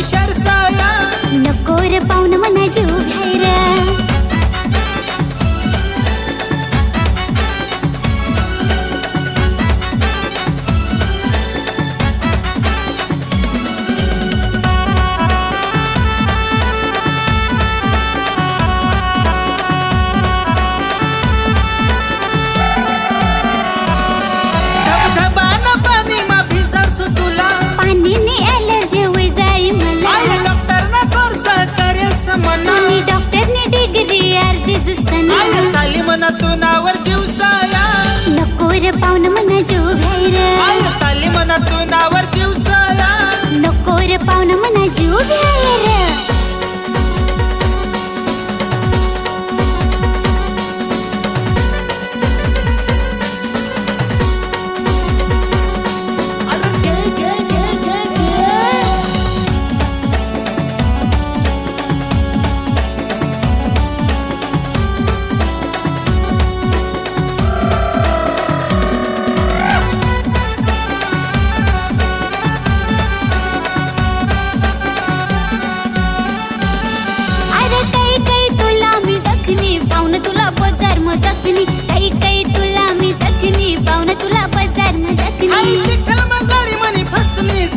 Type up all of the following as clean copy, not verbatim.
हुशार साया नको रे पाहुण मना जीव घ्यायला तू नावर दिवसाया नको रे पाहुण मना जीव घ्यायला साली मना तू नावर दिवसाया नको रे पाहुण मना जीव घ्यायला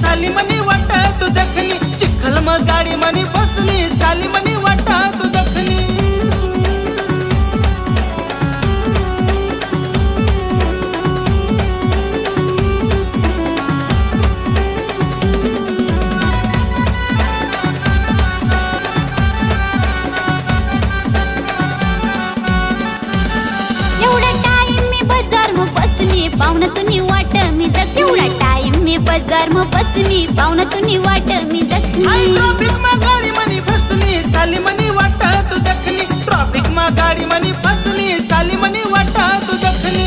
साली मनी वाटा तू दखनी चिखल म गाडी मनी बसली साली मनी वाटा तू दखनी एवढा टाइम मी बाजार म बसली पाहुण तुनी वाट मी दखनी एवढा टाइम मी बाजार म बसली पाहुण तुनी वाट मी दखनी ट्रॉफिक मा गाडी मनी फसली साली मनी वाटा तू दखनी ट्रॉफिक मा गाडी मनी फसली साली मनी वाटा तू दखनी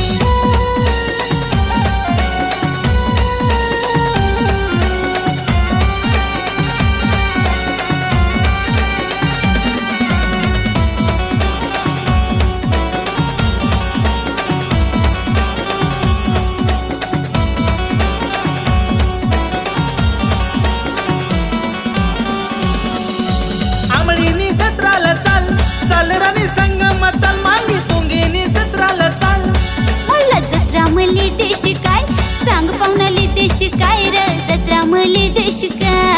चाल राणी संगम चाल मांगी तुंगीनी जत्राला चाल मला जत्रा मली देश काय सांग पाहुणाली देश काय रे जत्रा मली देश काय